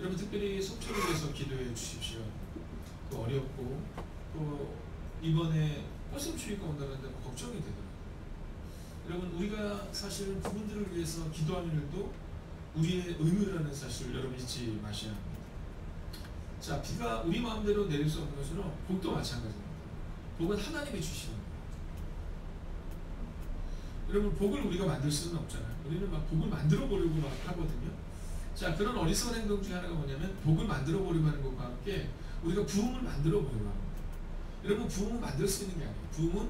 여러분 특별히 속초를 위해서 기도해 주십시오. 또 어렵고 또 이번에 꽃샘추위가 온다는데 걱정이 되더라고요. 여러분 우리가 사실은 그분들을 위해서 기도하는 일도 우리의 의무라는 사실을 여러분 잊지 마셔야 합니다. 자, 비가 우리 마음대로 내릴 수 없는 것으로 복도 마찬가지입니다. 복은 하나님이 주시는 거예요. 여러분 복을 우리가 만들 수는 없잖아요. 우리는 막 복을 만들어 보려고 막 하거든요. 자, 그런 어리석은 행동 중에 하나가 뭐냐면 복을 만들어 보려고 하는 것과 함께 우리가 부흥을 만들어 보려고 합니다. 여러분 부흥은 만들 수 있는 게 아니에요. 부흥은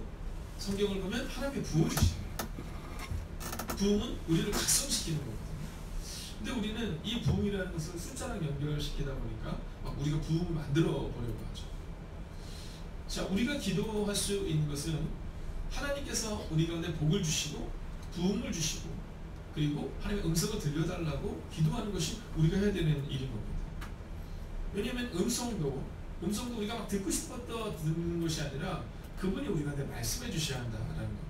성경을 보면 하나님이 부어주시는 거예요. 부흥은 우리를 각성시키는 거거든요. 근데 우리는 이 부흥이라는 것을 숫자랑 연결시키다 보니까 막 우리가 부흥을 만들어 보려고 하죠. 자, 우리가 기도할 수 있는 것은 하나님께서 우리 가운데 복을 주시고 부흥을 주시고 그리고 하나님의 음성을 들려달라고 기도하는 것이 우리가 해야 되는 일인 겁니다. 왜냐하면 음성도 우리가 막 듣고 싶었다 듣는 것이 아니라 그분이 우리 가운데 말씀해 주셔야 한다라는 겁니다.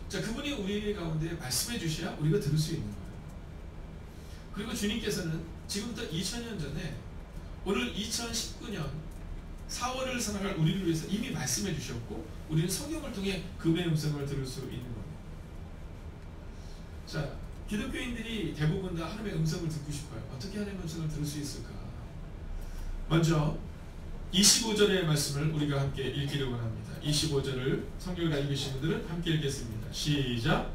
자, 그분이 우리 가운데 말씀해 주셔야 우리가 들을 수 있는 거예요. 그리고 주님께서는 지금부터 2000년 전에 오늘 2019년 4월을 살아갈 우리를 위해서 이미 말씀해 주셨고 우리는 성경을 통해 그분의 음성을 들을 수 있는 겁니다. 자, 기독교인들이 대부분 다 하나님의 음성을 듣고 싶어요. 어떻게 하나님의 음성을 들을 수 있을까? 먼저 25절의 말씀을 우리가 함께 읽기를 원합니다. 25절을 성경을 가지고 계신 분들은 함께 읽겠습니다. 시작.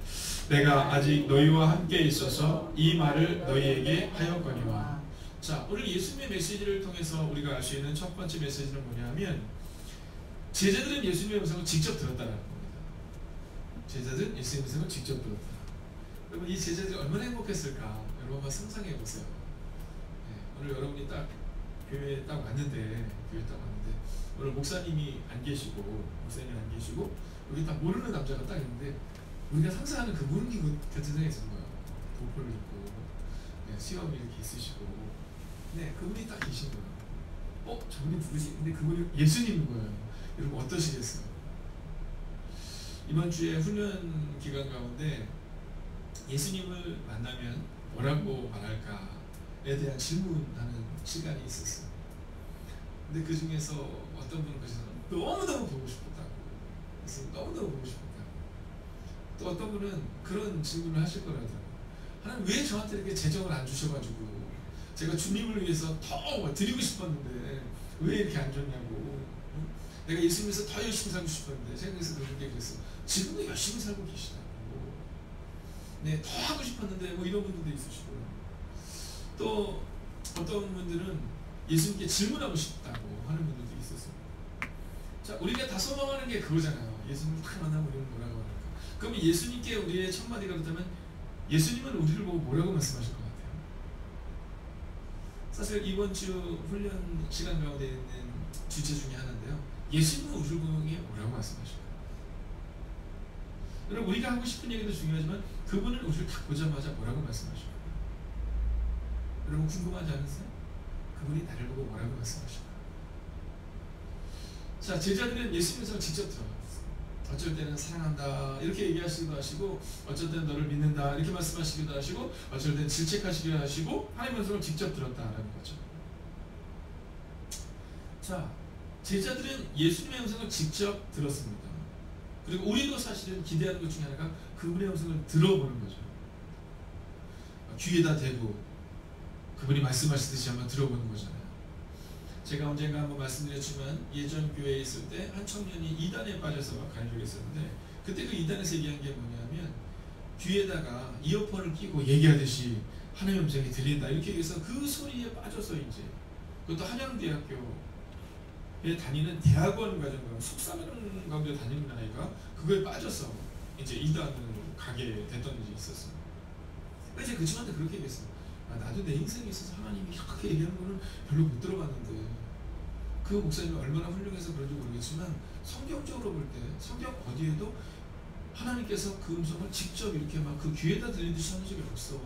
내가 아직 너희와 함께 있어서 이 말을 너희에게 하였거니와. 자, 오늘 예수님의 메시지를 통해서 우리가 알 수 있는 첫 번째 메시지는 뭐냐면 제자들은 예수님의 음성을 직접 들었다는 겁니다. 제자들은 예수님의 음성을 직접 들었다. 여러분 이 제자들이 얼마나 행복했을까? 여러분 한번 상상해 보세요. 네, 오늘 여러분이 딱 교회에 딱 왔는데 오늘 목사님이 안 계시고 여기 딱 모르는 남자가 딱 있는데 우리가 상상하는 그 모르는 것 같은 생각이 드는 거예요. 도포를 입고 네, 수염이 이렇게 있으시고 네, 그분이 딱 계신 거예요. 저분이 누구지? 근데 그분이 예수님인 거예요. 여러분 어떠시겠어요? 이번 주에 훈련 기간 가운데 예수님을 만나면 뭐라고 말할까에 대한 질문하는 시간이 있었어요. 근데 그 중에서 어떤 분은 그래서 너무너무 보고 싶었다고, 예수님 너무너무 보고 싶었다고. 또 어떤 분은 그런 질문을 하실 거라더라고요. 하나님 왜 저한테 이렇게 재정을 안 주셔가지고 제가 주님을 위해서 더 드리고 싶었는데 왜 이렇게 안 줬냐고. 내가 예수님에서 더 열심히 살고 싶었는데 생각해서 그렇게 그랬어. 지금도 열심히 살고 계시다고. 네, 더 하고 싶었는데 뭐 이런 분들도 있으시고요. 또 어떤 분들은 예수님께 질문하고 싶다고 하는 분들도 있었어요. 자, 우리가 다 소망하는 게 그거잖아요. 예수님을 딱 만나면 우리는 뭐라고 할까? 그러면 예수님께 우리의 첫 마디가 그렇다면 예수님은 우리를 보고 뭐라고 말씀하실 것 같아요? 사실 이번 주 훈련 시간 가운데 있는 주제 중에 하나인데요. 예수님은 우리를 보고 뭐라고 말씀하실까요? 여러분 우리가 하고 싶은 얘기도 중요하지만 그분은 우리를 딱 보자마자 뭐라고 말씀하실까요? 여러분 궁금하지 않으세요? 그분이 나를 보고 뭐라고 말씀하실까요? 자, 제자들은 예수님에서 직접 들어요. 어쩔 때는 사랑한다 이렇게 얘기하시기도 하시고 어쩔 때는 너를 믿는다 이렇게 말씀하시기도 하시고 어쩔 때는 질책하시기도 하시고 하나님의 말씀을 직접 들었다라는 거죠. 자, 제자들은 예수님의 음성을 직접 들었습니다. 그리고 우리도 사실은 기대하는 것 중에 하나가 그분의 음성을 들어보는 거죠. 귀에다 대고 그분이 말씀하시듯이 한번 들어보는 거잖아요. 제가 언젠가 한번 말씀드렸지만 예전 교회에 있을 때 한 청년이 이단에 빠져서 가는 적이 있었는데 그때 그 이단에서 얘기한 게 뭐냐면 귀에다가 이어폰을 끼고 얘기하듯이 하나님의 음성이 들린다 이렇게 얘기해서 그 소리에 빠져서 이제 그것도 한양대학교에 다니는 대학원 과정 숙사하는 가운데 다니는 아이가 그거에 빠져서 이제 이단으로 가게 됐던 일이 있었어요. 그래서 그 친구한테 그렇게 얘기했어요. 나도 내 인생에 있어서 하나님이 이렇게 얘기하는 거는 별로 못 들어봤는데 그 목사님이 얼마나 훌륭해서 그런지 모르겠지만 성경적으로 볼 때 성경 어디에도 하나님께서 그 음성을 직접 이렇게 막 그 귀에다 들리듯이 하는 적이 없어.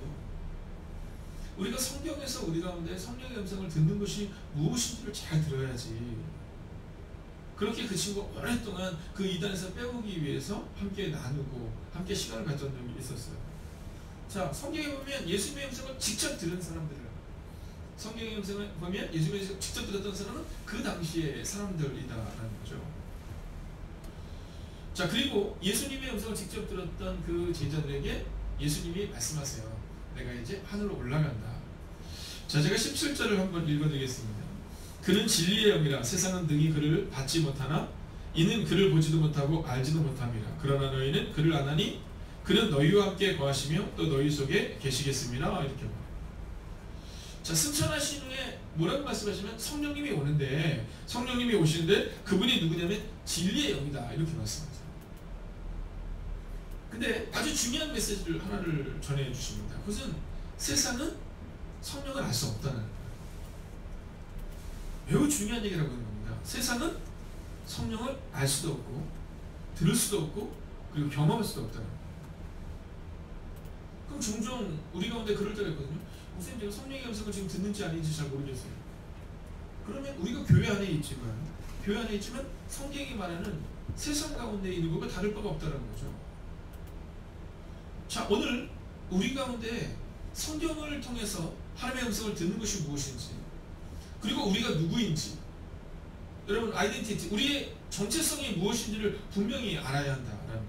우리가 성경에서 우리 가운데 성령의 음성을 듣는 것이 무엇인지를 잘 들어야지. 그렇게 그 친구가 오랫동안 그 이단에서 빼오기 위해서 함께 나누고 함께 시간을 가졌던 적이 있었어요. 자, 성경에 보면 예수님의 음성을 직접 들은 사람들을 성경의 음성을 보면 예수님이 직접 들었던 사람은 그 당시의 사람들이다라는 거죠. 자, 그리고 예수님의 음성을 직접 들었던 그 제자들에게 예수님이 말씀하세요. 내가 이제 하늘로 올라간다. 자, 제가 17절을 한번 읽어드리겠습니다. 그는 진리의 영이라 세상은 능히 그를 받지 못하나 이는 그를 보지도 못하고 알지도 못함이라. 그러나 너희는 그를 아나니 그는 너희와 함께 거하시며 또 너희 속에 계시겠습니다. 이렇게 말해요. 자, 승천하신 후에 뭐라고 말씀하시면 성령님이 오는데, 성령님이 오시는데 그분이 누구냐면 진리의 영이다 이렇게 말씀하세요. 근데 아주 중요한 메시지를 하나를 전해 주십니다. 그것은 세상은 성령을 알 수 없다는 거예요. 매우 중요한 얘기라고 하는 겁니다. 세상은 성령을 알 수도 없고 들을 수도 없고 그리고 경험할 수도 없다는 거예요. 그럼 종종 우리 가운데 그럴 때가 있거든요. 목사님, 제가 성령의 음성을 지금 듣는지 아닌지 잘 모르겠어요. 그러면 우리가 교회 안에 있지만 성경이 말하는 세상 가운데 있는 것과 다를 바가 없다는 거죠. 자, 오늘 우리 가운데 성경을 통해서 하나님의 음성을 듣는 것이 무엇인지, 그리고 우리가 누구인지, 여러분 아이덴티티, 우리의 정체성이 무엇인지를 분명히 알아야 한다라는 거예요.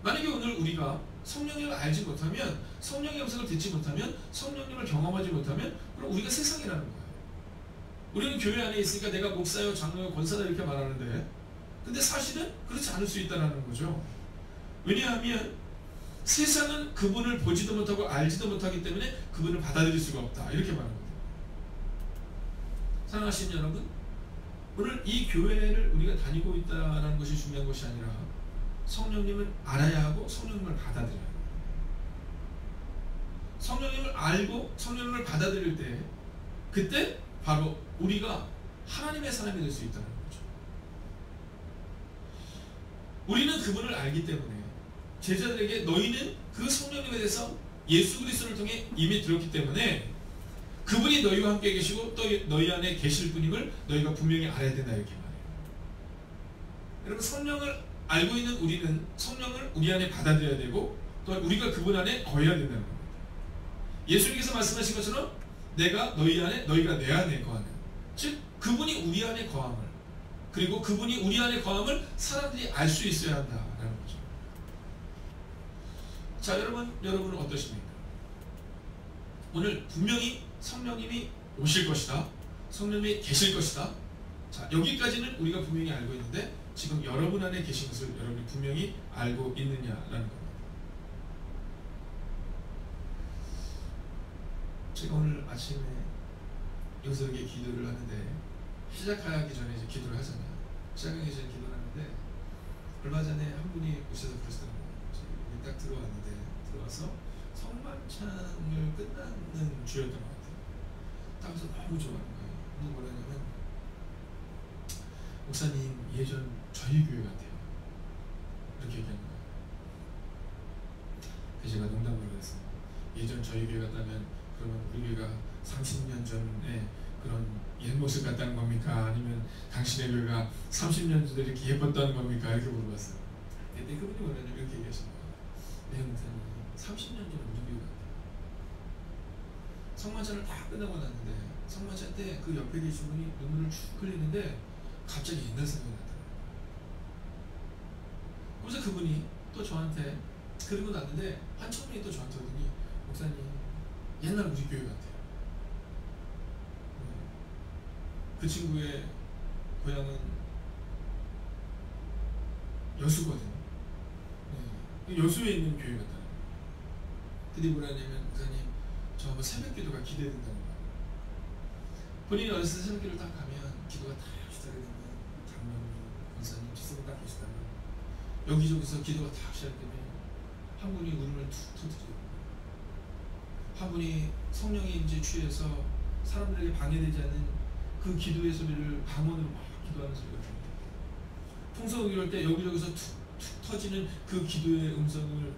만약에 오늘 우리가 성령님을 알지 못하면, 성령의 음성을 듣지 못하면, 성령님을 경험하지 못하면, 그럼 우리가 세상이라는 거예요. 우리는 교회 안에 있으니까 내가 목사요, 장로요, 권사다 이렇게 말하는데, 근데 사실은 그렇지 않을 수 있다는 거죠. 왜냐하면 세상은 그분을 보지도 못하고 알지도 못하기 때문에 그분을 받아들일 수가 없다 이렇게 말합니다. 사랑하시는 여러분, 오늘 이 교회를 우리가 다니고 있다는 것이 중요한 것이 아니라 성령님을 알아야 하고 성령님을 받아들여야 합니다. 성령님을 알고 성령님을 받아들일 때, 그때 바로 우리가 하나님의 사람이 될 수 있다는 거죠. 우리는 그분을 알기 때문에 제자들에게 너희는 그 성령님에 대해서 예수 그리스도를 통해 이미 들었기 때문에 그분이 너희와 함께 계시고 또 너희 안에 계실 분임을 너희가 분명히 알아야 된다 이렇게 말해요. 여러분, 성령을 알고 있는 우리는 성령을 우리 안에 받아들여야 되고 또 우리가 그분 안에 거해야 된다는 겁니다. 예수님께서 말씀하신 것처럼 내가 너희 안에 너희가 내 안에 거하는, 즉 그분이 우리 안에 거함을, 그리고 그분이 우리 안에 거함을 사람들이 알 수 있어야 한다라는 거죠. 자, 여러분은 어떠십니까? 오늘 분명히 성령님이 오실 것이다, 성령님이 계실 것이다. 자, 여기까지는 우리가 분명히 알고 있는데 지금 여러분 안에 계신 것을 여러분이 분명히 알고 있느냐라는 겁니다. 제가 오늘 아침에 여기서 이렇게 기도를 하는데, 시작하기 전에 이제 기도를 하잖아요. 시작하기 전에 기도를 하는데 얼마 전에 한 분이 오셔서 그러시더라고요. 딱 들어와서 성만찬을 끝나는 주였던 것 같아요. 딱 그래서 너무 좋아하는 거예요. 무슨 뭐라냐면, 목사님 예전 저희 교회 같아요 이렇게 얘기하는 거예요. 그래서 제가 농담으로 그랬어요. 예전 저희 교회 같다면 그러면 우리 교회가 30년 전에 그런 옛 모습 같다는 겁니까? 아니면 당신의 교회가 30년 전에 이렇게 예뻤다는 겁니까? 이렇게 물어봤어요. 근데 그분이 뭐냐면 이렇게 얘기하신 거예요. 네, 목사님 30년 전에 우리 교회 같아요. 성만찬을 다 끝나고 났는데 성만찬 때 그 옆에 계신 분이 눈물을 쭉 흘리는데 갑자기 옛날 생각이 나더라고요. 그래서 그분이 또 저한테, 그리고 났는데 한청년이 또 저한테 오더니, 목사님 옛날 우리 교회 같아요. 그 친구의 고향은 여수거든요. 여수에 있는 교회 같다는 거예요. 근데 뭐라 하냐면, 목사님 저 한번 새벽 기도가 기대된다는 거예요. 본인이 어렸을 때 새벽 기도를 딱 가면 기도가 다 시작이 되면 장로님, 권사님, 지성을 딱 계시다면 여기저기서 기도가 다 시작되면 한 분이 울음을 툭 터뜨려요. 한 분이 성령이 이제 취해서 사람들에게 방해되지 않는 그 기도의 소리를 방언으로 막 기도하는 소리가 들립니다. 풍성을 이럴 때 여기저기서 툭툭 터지는 그 기도의 음성을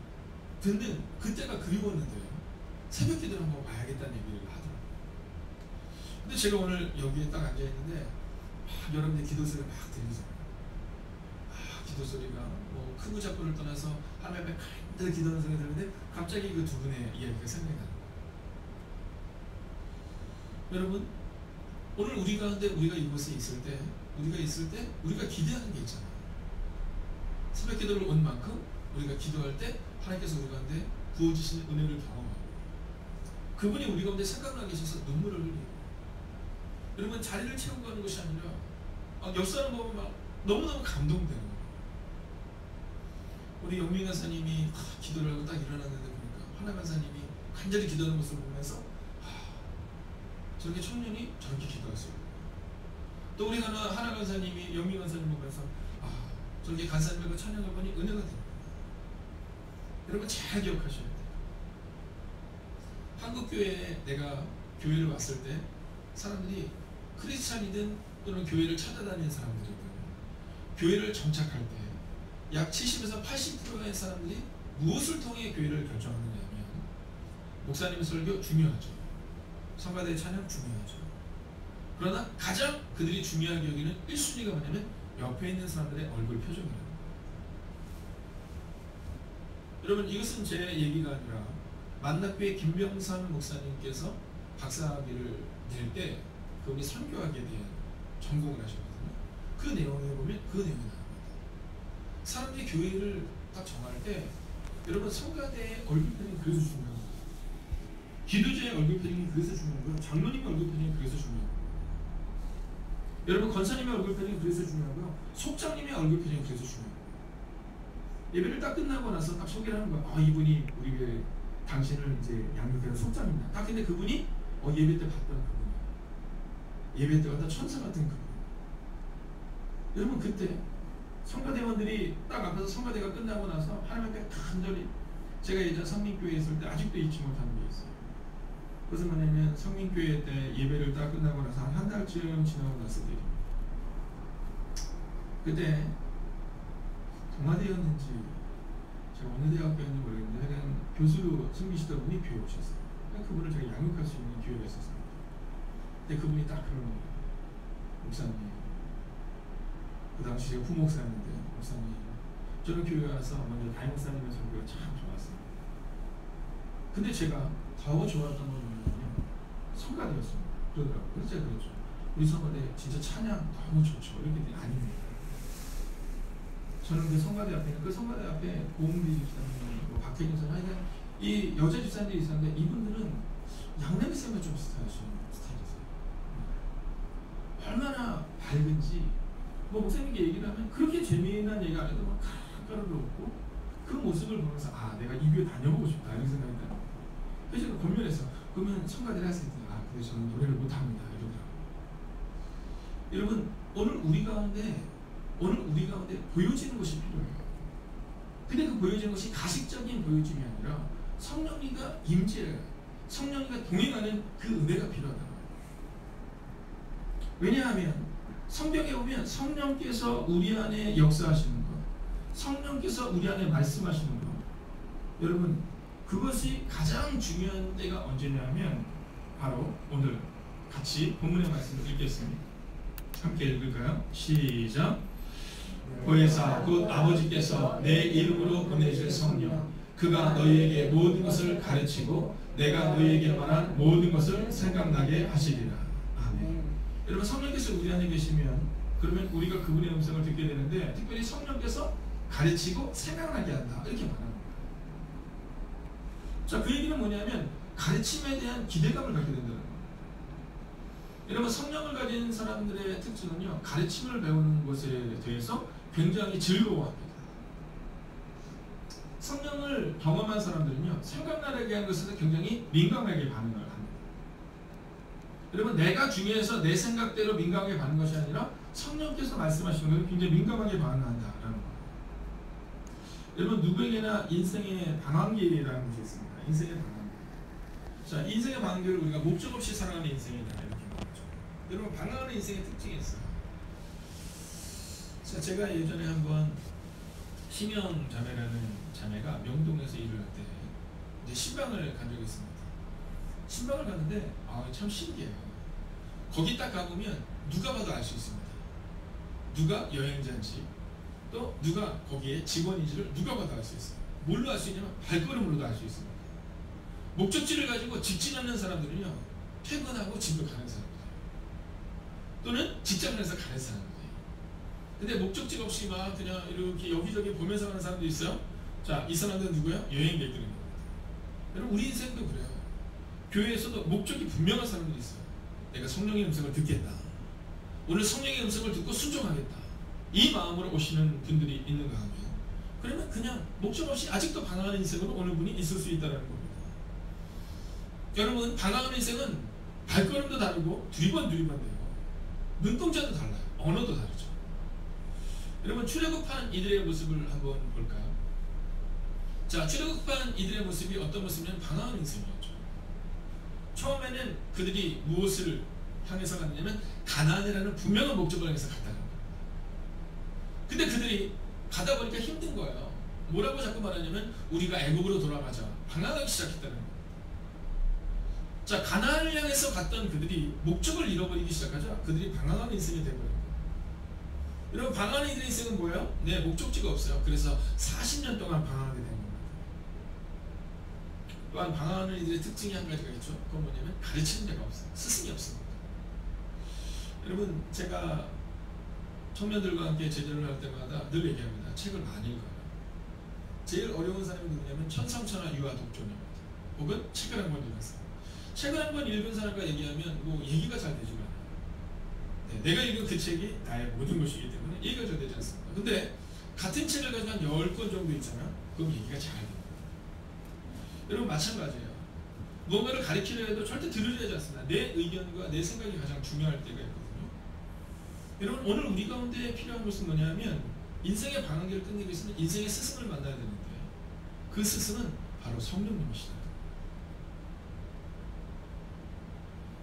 듣는 그때가 그리웠는데요. 새벽 기도를 한번 봐야겠다는 얘기를 하더라고요. 근데 제가 오늘 여기에 딱 앉아있는데 막 여러분들 기도 소리가 막 들리잖아요. 기도 소리가 뭐 크고 작고를 떠나서 하나님 앞에 간절히 기도하는 소리가 들리는데 갑자기 그 두 분의 이야기가 생각이 나는 거예요. 여러분, 오늘 우리 가운데 우리가 이곳에 있을 때 우리가 기대하는 게 있잖아요. 새벽 기도를 온 만큼 우리가 기도할 때 하나님께서 우리 가운데 부어주시는 은혜를 경험하고, 그분이 우리 가운데 생각나게 하셔서 눈물을 흘리고, 여러분 자리를 채우고 가는 것이 아니라 옆 사람 보면 막 너무너무 감동되는 거예요. 우리 영민 간사님이 기도를 하고 딱 일어났는데 보니까 하나 간사님이 간절히 기도하는 모습을 보면서 저렇게 청년이 저렇게 기도했어요. 또 우리 하나 간사님이 영민 간사님 보면서 저렇게 간사님과 찬양을 보니 은혜가 됩니다. 여러분 잘 기억하셔야 돼요. 한국교회에 내가 교회를 왔을 때 사람들이 크리스찬이든 또는 교회를 찾아다니는 사람들이든 교회를 정착할 때 약 70에서 80%의 사람들이 무엇을 통해 교회를 결정하느냐 하면 목사님의 설교 중요하죠. 성가대의 찬양 중요하죠. 그러나 가장 그들이 중요하게 여기는 1순위가 뭐냐면 옆에 있는 사람들의 얼굴 표정이에요. 여러분 이것은 제 얘기가 아니라 만납교회 김병삼 목사님께서 박사학위를 낼 때 그분이 선교학에 대한 전공을 하셨거든요. 그 내용에 보면 그 내용이 나옵니다. 사람들이 교회를 딱 정할 때 여러분 성가대의 얼굴 표정이 그래서 중요한 거예요. 기도자의 얼굴 표정이 그래서 중요한 거예요. 장로님의 얼굴 표정이 그래서 중요한 거예요. 여러분 권사님의 얼굴 표정이 그래서 중요한 거예요. 속장님의 얼굴 표정이 그래서 중요한 거예요. 예배를 딱 끝나고 나서 딱 소개를 하는 거예요. 이분이 우리 교회 당신을 이제 양육하는 속장입니다. 딱 근데 그분이 예배 때 봤던 그분이에요. 예배 때 갔다 천사 같은 그분. 여러분 그때 성가대원들이 딱 앞에서 성가대가 끝나고 나서 하나님 앞에 간절히, 제가 예전 성민교회에 있을 때 아직도 잊지 못하는 게 있어요. 그것은 뭐냐면 성민교회 때 예배를 딱 끝나고 나서 한 달쯤 지나고 났을 때 그때 동아대였는지 제가 어느 대학교였는지 모르겠는데 그냥 교수로 섬기시던 분이 교회에 오셨어요. 그분을 제가 양육할 수 있는 기회가 있었습니다. 근데 그분이 딱 그러는 거예요. 목사님, 그 당시 제가 부목사였는데 목사님, 저는 교회 와서 먼저 담임 목사님의 설교가 참 좋았어요. 근데 제가 더 좋았던 건 뭐냐면 성가대였습니다. 그러더라고요. 그래서 제가 그랬죠. 우리 성가대 진짜 찬양 너무 좋죠. 이렇게 아닙니다. 저는 그 성가대 앞에 있는 그 성가대 앞에 고은비 집사님, 박혜진 집사님, 이 여자 집사님들이 있었는데 이분들은 양남이 쌤과 좀 비슷하시는 스타일이세요. 얼마나 밝은지 목사님께 얘기를 하면 그렇게 재미난 얘기 안 해도 막 가르르 웃고, 그 모습을 보면서 내가 이 교회 다녀보고 싶다 이런 생각이 나요. 그래서 제가 고민했어. 그러면 성가대를 할수 있다. 근데 저는 노래를 못합니다 이러더라고요. 여러분 오늘 우리 가운데 보여지는 것이 필요해요. 근데 그 보여지는 것이 가식적인 보여짐이 아니라 성령님과 임재, 성령님과 동행하는 그 은혜가 필요하다. 왜냐하면 성경에 보면 성령께서 우리 안에 역사하시는 것, 성령께서 우리 안에 말씀하시는 것, 여러분 그것이 가장 중요한 때가 언제냐면 바로 오늘 같이 본문의 말씀을 읽겠습니다. 함께 읽을까요? 시작. 보혜사 곧 아버지께서 내 이름으로 보내실 성령, 그가 너희에게 모든 것을 가르치고 내가 너희에게 말한 모든 것을 생각나게 하시리라. 아멘. 여러분 성령께서 우리 안에 계시면 그러면 우리가 그분의 음성을 듣게 되는데, 특별히 성령께서 가르치고 생각나게 한다 이렇게 말하는 거예요. 자, 그 얘기는 뭐냐면 가르침에 대한 기대감을 갖게 된다는 거예요. 여러분 성령을 가진 사람들의 특징은요, 가르침을 배우는 것에 대해서 굉장히 즐거워합니다. 성령을 경험한 사람들은요, 생각나게 하는 것에 굉장히 민감하게 반응을 합니다. 여러분 내가 중요해서 내 생각대로 민감하게 반응하는 것이 아니라 성령께서 말씀하시는 것을 굉장히 민감하게 반응한다라는 거예요. 여러분 누구에게나 인생의 방황기라는 것이 있습니다. 인생의 방황기. 자, 인생의 방황기를 우리가 목적 없이 살아가는 인생이다 이렇게 말하죠. 여러분 방황하는 인생의 특징이 있어요. 자, 제가 예전에 한번 심영 자매라는 자매가 명동에서 일을 할 때 이제 신방을 간 적이 있습니다. 신방을 갔는데 참 신기해요. 거기 딱 가보면 누가 봐도 알 수 있습니다. 누가 여행자인지 또 누가 거기에 직원인지를 누가 봐도 알 수 있어요. 뭘로 알 수 있냐면 발걸음으로도 알 수 있습니다. 목적지를 가지고 직진하는 사람들은요 퇴근하고 집으로 가는 사람들, 또는 직장에서 가는 사람들. 근데 목적지가 없이 막 그냥 이렇게 여기저기 보면서 가는 사람도 있어요. 자, 이 사람들은 누구야? 여행객들인 겁니다. 여러분, 우리 인생도 그래요. 교회에서도 목적이 분명한 사람들이 있어요. 내가 성령의 음성을 듣겠다. 오늘 성령의 음성을 듣고 순종하겠다. 이 마음으로 오시는 분들이 있는가 하면, 그러면 그냥 목적 없이 아직도 방황하는 인생으로 오는 분이 있을 수 있다는 겁니다. 여러분, 방황하는 인생은 발걸음도 다르고 두리번두리번 돼요. 눈동자도 달라요. 언어도 다르죠. 여러분, 출애굽한 이들의 모습을 한번 볼까요? 자, 출애굽한 이들의 모습이 어떤 모습이냐면 방황하는 인생이었죠. 처음에는 그들이 무엇을 향해서 갔냐면 가나안이라는 분명한 목적을 향해서 갔다는 거예요. 근데 그들이 가다 보니까 힘든 거예요. 뭐라고 자꾸 말하냐면 우리가 애굽으로 돌아가자. 방황하기 시작했다는 거예요. 자, 가나안을 향해서 갔던 그들이 목적을 잃어버리기 시작하자 그들이 방황하는 인생이 되어버린 거예요. 여러분, 방황하는 이들의 인생은 뭐예요? 네, 목적지가 없어요. 그래서 40년 동안 방황하게 된 겁니다. 또한 방황하는 이들의 특징이 한 가지가 있죠. 그건 뭐냐면 가르치는 데가 없어요. 스승이 없습니다. 여러분, 제가 청년들과 함께 제자를 할 때마다 늘 얘기합니다. 책을 많이 읽어요. 제일 어려운 사람이 누구냐면 천상천하 유아 독존입니다. 혹은 책을 한 권 읽은 사람. 책을 한 권 읽은 사람과 얘기하면 뭐 얘기가 잘 되지가 않아요. 네, 내가 읽은 그 책이 나의 모든 것이기 때문에 얘기가 잘 되지 않습니다. 근데 같은 책을 가지고 한 10권 정도 있잖아요. 그럼 얘기가 잘 됩니다. 여러분, 마찬가지예요. 무언가를 가르치려 해도 절대 들으려지 않습니다. 내 의견과 내 생각이 가장 중요할 때가 있거든요. 여러분, 오늘 우리 가운데 필요한 것은 뭐냐면 인생의 방황기를 끝내기 위해서는 인생의 스승을 만나야 되는데 그 스승은 바로 성령님이시다.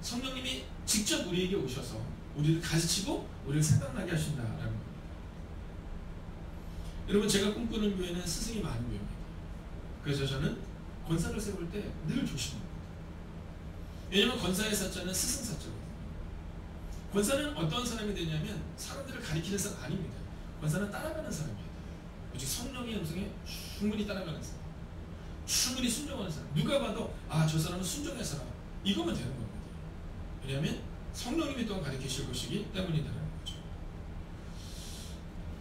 성령님이 직접 우리에게 오셔서 우리를 가르치고 우리를 생각나게 하신다라는 겁니다. 여러분, 제가 꿈꾸는 교회는 스승이 많은 교회입니다. 그래서 저는 권사를 세울 때 늘 조심합니다. 왜냐하면 권사의 사자는 스승 사자거든요. 권사는 어떤 사람이 되냐면 사람들을 가리키는 사람 아닙니다. 권사는 따라가는 사람이에요. 오직 성령의 음성에 충분히 따라가는 사람, 충분히 순종하는 사람. 누가 봐도 아, 저 사람은 순종의 사람, 이거면 되는 겁니다. 왜냐하면 성령님이 또한 가르치실 것이기 때문이라는 거죠.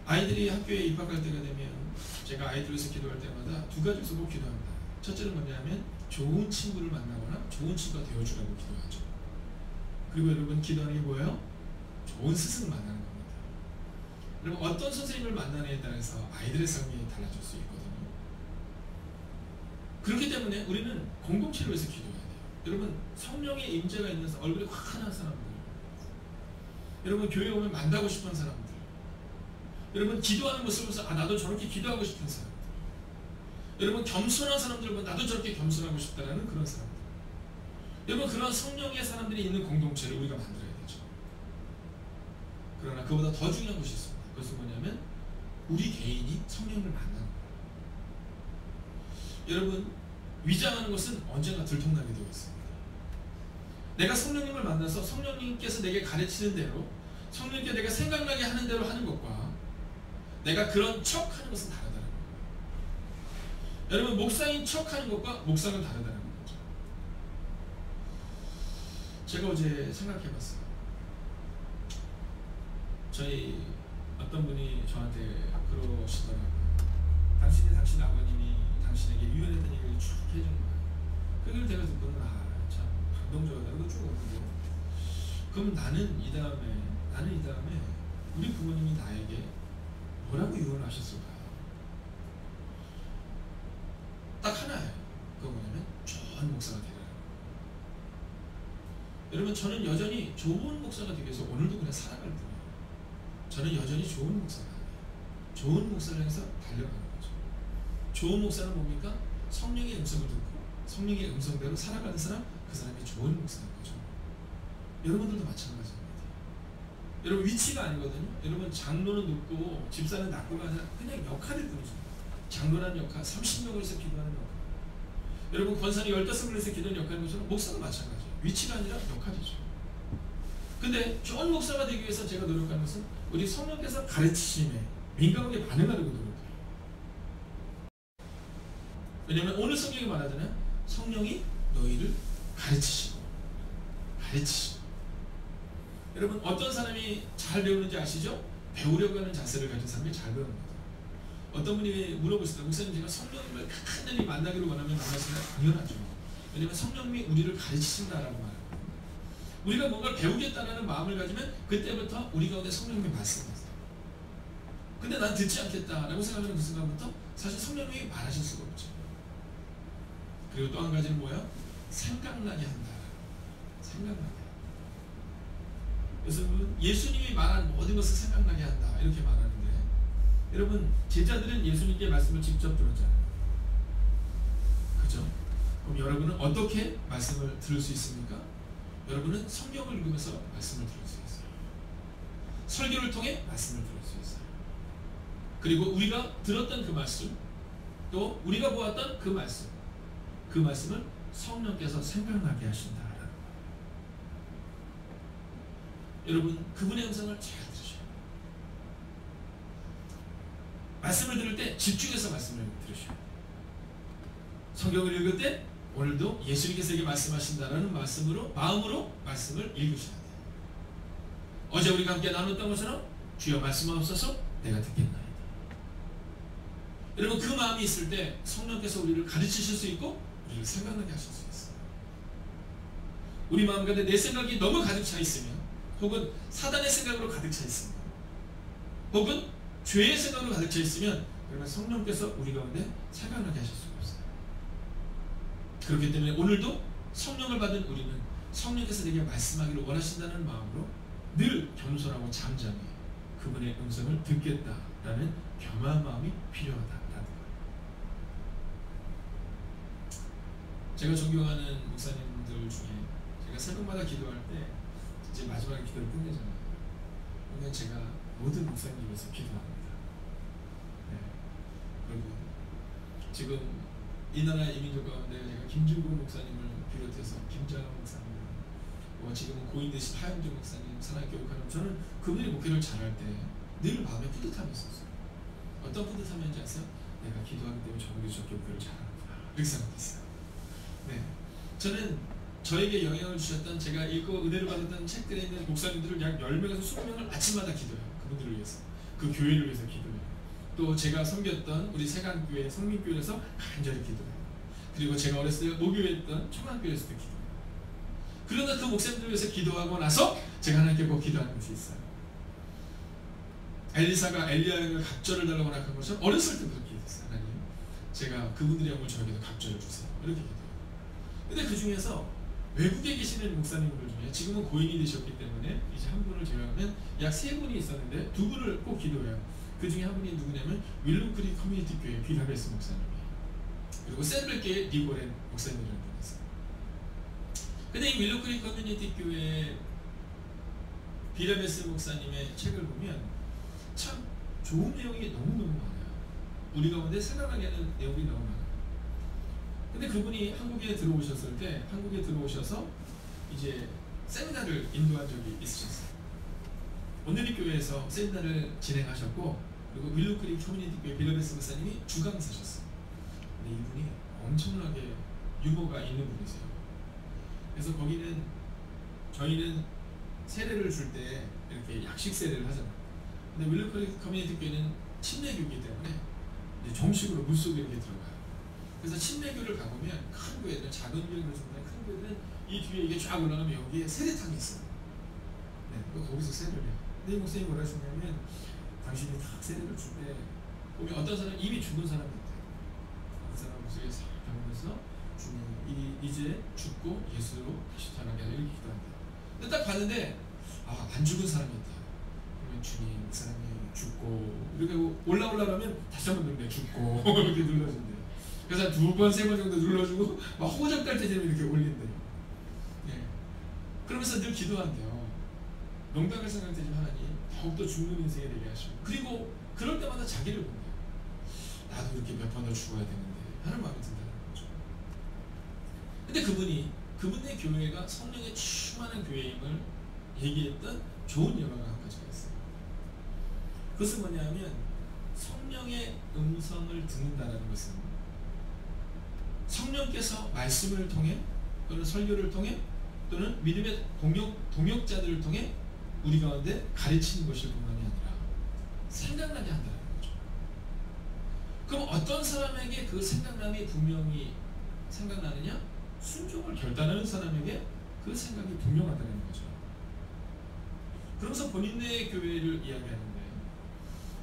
아이들이 학교에 입학할 때가 되면 제가 아이들 위해서 기도할 때마다 두 가지에서 꼭 기도합니다. 첫째는 뭐냐면 좋은 친구를 만나거나 좋은 친구가 되어주라고 기도하죠. 그리고 여러분, 기도하는 게 뭐예요? 좋은 스승을 만나는 겁니다. 여러분, 어떤 선생님을 만나느냐에 따라서 아이들의 삶이 달라질 수 있거든요. 그렇기 때문에 우리는 공동체를 위해서 기도해야 돼요. 여러분, 성령의 임재가 있는 얼굴이 환한 사람들, 여러분, 교회 오면 만나고 싶은 사람들, 여러분, 기도하는 모습을 보면서 아, 나도 저렇게 기도하고 싶은 사람들, 여러분, 겸손한 사람들 보면 나도 저렇게 겸손하고 싶다라는 그런 사람들, 여러분, 그런 성령의 사람들이 있는 공동체를 우리가 만들어야 되죠. 그러나 그보다 더 중요한 것이 있습니다. 그것은 뭐냐면 우리 개인이 성령을 만나는 거예요. 여러분, 위장하는 것은 언젠가 들통나게 되어 있습니다. 내가 성령님을 만나서 성령님께서 내게 가르치는 대로, 성령님께 내가 생각나게 하는 대로 하는 것과 내가 그런 척하는 것은 다르다는 거예요. 여러분, 목사인 척하는 것과 목사는 다르다는 거죠. 제가 어제 생각해봤어요. 저희 어떤 분이 저한테 그러시더라고요. 당신 아버님이 당신에게 유연했던 얘기를 쭉 해준 거예요. 그걸 제가 듣고는 참 감동적이다. 이거 쭉 오는데, 그럼 나는 이 다음에 우리 부모님이 나에게 뭐라고 유언을 하셨을까요? 딱 하나예요. 그건 뭐냐면 좋은 목사가 되라. 여러분, 저는 여전히 좋은 목사가 되기 위해서 오늘도 그냥 살아갈 뿐이에요. 저는 여전히 좋은 목사가 아니에요. 좋은 목사를 향해서 달려가는 거죠. 좋은 목사는 뭡니까? 성령의 음성을 듣고 성령의 음성대로 살아가는 사람, 그 사람이 좋은 목사인 거죠. 여러분들도 마찬가지입니다. 여러분, 위치가 아니거든요. 여러분, 장로는 높고 집사는 낮고가 아니라 그냥 역할일 뿐이죠. 장로라는 역할, 30명을 해서 기도하는 역할, 여러분, 권사는 15명을 해서 기도하는 역할인 것처럼 목사도 마찬가지예요. 위치가 아니라 역할이죠. 근데 좋은 목사가 되기 위해서 제가 노력하는 것은 우리 성령께서 가르치심에 민감하게 반응하려고 노력해요. 왜냐하면 오늘 성경이 말하잖아요. 성령이 너희를 가르치시고 가르치시고. 여러분 어떤 사람이 잘 배우는지 아시죠? 배우려고 하는 자세를 가진 사람이 잘 배우는 거죠. 어떤 분이 물어보시더라고요. 목사님 제가 성령님을 간절히 만나기를 원하면 만나시나요? 당연하죠. 왜냐하면 성령님이 우리를 가르치신다라고 말합니다. 우리가 뭔가를 배우겠다는 마음을 가지면 그때부터 우리 가운데 성령님이 말씀하세요. 근데 난 듣지 않겠다라고 생각하는 그 순간부터 사실 성령님이 말하실 수가 없죠. 그리고 또 한 가지는 뭐야? 생각나게 한다. 생각나게. 그래서 예수님이 말한 모든 것을 생각나게 한다. 이렇게 말하는데 여러분 제자들은 예수님께 말씀을 직접 들었잖아요. 그죠? 그럼 여러분은 어떻게 말씀을 들을 수 있습니까? 여러분은 성경을 읽으면서 말씀을 들을 수 있어요. 설교를 통해 말씀을 들을 수 있어요. 그리고 우리가 들었던 그 말씀, 또 우리가 보았던 그 말씀, 그 말씀을 성령께서 생각나게 하신다라는 거예요. 여러분 그분의 음성을 잘 들으셔야 돼요. 말씀을 들을 때 집중해서 말씀을 들으셔야 돼요. 성경을 읽을 때 오늘도 예수님께서 에게 말씀하신다라는 마음으로 말씀을 읽으셔야 돼요. 어제 우리가 함께 나눴던 것처럼 주여 말씀하옵소서 내가 듣겠나이다. 여러분 그 마음이 있을 때 성령께서 우리를 가르치실 수 있고 우리를 생각나게 하실 수 있어요. 우리 마음 가운데 내 생각이 너무 가득 차 있으면, 혹은 사단의 생각으로 가득 차 있으면, 혹은 죄의 생각으로 가득 차 있으면 그러면 성령께서 우리 가운데 생각나게 하실 수가 없어요. 그렇기 때문에 오늘도 성령을 받은 우리는 성령께서 내게 말씀하기를 원하신다는 마음으로 늘 겸손하고 잠잠히 그분의 음성을 듣겠다라는 겸허한 마음이 필요하다라는 거예요. 제가 존경하는 목사님들 중에 제가 새벽마다 기도할 때 이제 마지막에 기도를 끝내잖아요. 그러면 제가 모든 목사님 위해서 기도합니다. 네. 그리고 지금 이 나라 이민족 가운데 제가 김준구 목사님을 비롯해서 김장한 목사님, 지금은 고인 되신 하영준 목사님, 산하교육하는, 저는 그분이 목회를 잘할 때 늘 마음에 뿌듯함이 있었어요. 어떤 뿌듯함인지 아세요? 내가 기도하기 때문에 저분이 저렇게 목회를 잘하는구나 이렇게 생각했어요. 네, 저는 저에게 영향을 주셨던, 제가 읽고 은혜를 받았던 책들에 있는 목사님들을 약 10명에서 20명을 아침마다 기도해요. 그분들을 위해서, 그 교회를 위해서 기도해요. 또 제가 섬겼던 우리 세간교회, 성민교회에서 간절히 기도해요. 그리고 제가 어렸을 때 모교했던 청안교회에서도 기도해요. 그러다 그 목사님들 위해서 기도하고 나서 제가 하나님께 꼭 기도하는 것이 있어요. 엘리사가 엘리야에게 갑절을 달라고 한 것처럼 어렸을 때부터 기도했어요. 하나님, 제가 그분들의 영을 저에게도 갑절을 주세요. 이렇게 기도해요. 근데 그 중에서 외국에 계시는 목사님들 중에 지금은 고인이 되셨기 때문에 이제 한 분을 제외하면 약 3분이 있었는데 2분을 꼭 기도해요. 그 중에 한 분이 누구냐면 윌로크리 커뮤니티 교회 비라베스 목사님이에요. 그리고 샌벨교회 니고렌 목사님이라는 분이 있어요. 근데 이 윌로크리 커뮤니티 교회 비라베스 목사님의 책을 보면 참 좋은 내용이 너무너무 많아요. 우리 가운데 생각하게 하는 내용이 너무 많아요. 근데 그분이 한국에 들어오셨을 때, 한국에 들어오셔서 이제 세미나를 인도한 적이 있으셨어요. 오늘리 교회에서 세미나를 진행하셨고, 그리고 윌로크리 커뮤니티 교회 비라베스 목사님이 주강사셨어요. 근데 이분이 엄청나게 유머가 있는 분이세요. 그래서 거기는 저희는 세례를 줄 때 이렇게 약식 세례를 하잖아요. 근데 윌로크리 커뮤니티 교회는 침례교이기 때문에 이제 정식으로 물속에 이렇게 들어가요. 그래서 침례교를 가보면 큰 교회들, 작은 교회를 준다는 큰 교회들은 이 뒤에 이게 쫙 올라가면 여기에 세례탕이 있어요. 네, 거기서 세례를 해요. 근데 이 목사님이 뭐라 하셨냐면, 당신이 딱 세례를 줄 때 보면 어떤 사람 이미 죽은 사람이 있대요. 그 사람 목소리에 싹 담으면서 주님 이제 죽고 예수로 다시 태어나게 하라 이렇게 기도한대요. 근데 딱 봤는데 안 죽은 사람이 있다. 그러면 주님 그 사람이 죽고 이렇게 올라가면 다시 한번 누르면 죽고 이렇게 눌러준대요. 그래서 2번, 3번 정도 눌러주고 막 호적달 때 되면 이렇게 올린대요. 예. 그러면서 늘 기도한대요. 농담을 생각되지만 하나님 더욱더 죽는 인생이 되게 하시고, 그리고 그럴 때마다 자기를 본대요. 나도 이렇게 몇 번 더 죽어야 되는데 하는 마음이 든다는 거죠. 근데 그분의 교회가 성령에 충만한 교회임을 얘기했던 좋은 영화가 한 가지가 있어요. 그것은 뭐냐면, 성령의 음성을 듣는다는 것은 성령께서 말씀을 통해 또는 설교를 통해 또는 믿음의 동역자들을 통해 우리 가운데 가르치는 것일 뿐만이 아니라 생각나게 한다는 거죠. 그럼 어떤 사람에게 그 생각남이 분명히 생각나느냐? 순종을 결단하는 사람에게 그 생각이 분명하다는 거죠. 그러면서 본인의 교회를 이야기하는데,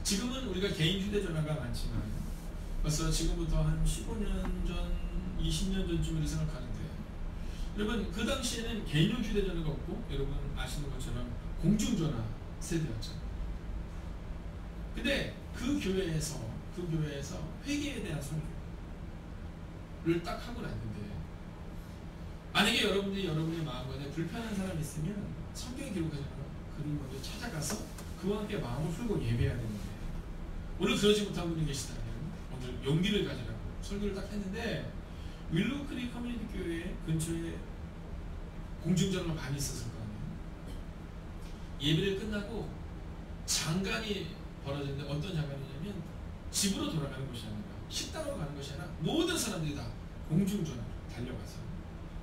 지금은 우리가 개인 휴대전화가 많지만 벌써 지금부터 한 15년 전, 20년 전쯤으로 생각하는데, 여러분 그 당시에는 개인용 휴대전화가 없고 여러분 아시는 것처럼 공중전화 세대였잖아요. 근데 그 교회에서 회개에 대한 설교를 딱 하고 났는데, 만약에 여러분의 마음에 불편한 사람이 있으면 성경에 기록하지 않아 그를 먼저 찾아가서 그와 함께 마음을 풀고 예배해야 되는데, 오늘 그러지 못한 분이 계시다면 오늘 용기를 가지라고 설교를 딱 했는데, 윌로우크릭 커뮤니티 교회 근처에 공중전화가 많이 있었을 거 아니에요. 예배를 끝나고 장관이 벌어졌는데, 어떤 장관이냐면 집으로 돌아가는 것이 아니라 식당으로 가는 것이 아니라 모든 사람들이 다 공중전화로 달려가서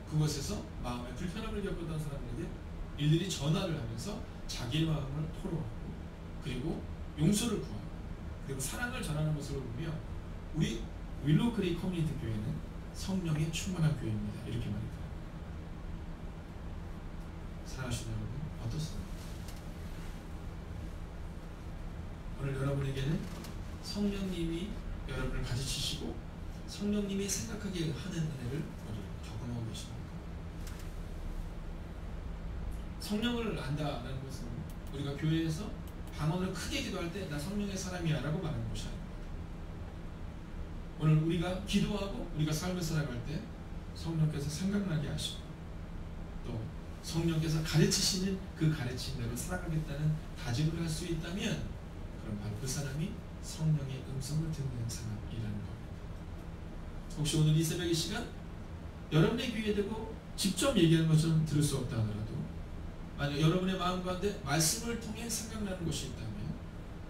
그곳에서 마음의 불편함을 겪었던 사람들에게 일일이 전화를 하면서 자기의 마음을 토로하고, 그리고 용서를 구하고, 그리고 사랑을 전하는 모습을 보며 우리 윌로우크릭 커뮤니티 교회는 성령의 충만한 교회입니다, 이렇게 말합니다. 사랑하시는 여러분, 어떻습니까? 오늘 여러분에게는 성령님이 여러분을 가르치시고 성령님이 생각하게 하는 은혜를 오늘 경험하고 계십니까? 성령을 안다라는 것은 우리가 교회에서 방언을 크게 기도할 때 나 성령의 사람이야 라고 말하는 것이 아닙니다. 오늘 우리가 기도하고 우리가 삶을 살아갈 때 성령께서 생각나게 하시고, 또 성령께서 가르치시는 그 가르침대로 살아가겠다는 다짐을 할 수 있다면, 그럼 바로 그 사람이 성령의 음성을 듣는 사람이라는 겁니다. 혹시 오늘 이 새벽의 시간 여러분의 귀에 대고 직접 얘기하는 것처럼 들을 수 없다 하더라도, 만약 여러분의 마음 가운데 말씀을 통해 생각나는 것이 있다면,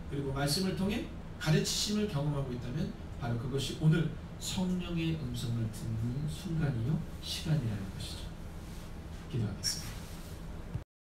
그리고 말씀을 통해 가르치심을 경험하고 있다면, 바로 그것이 오늘 성령의 음성을 듣는 순간이요 시간이라는 것이죠. 기도하겠습니다.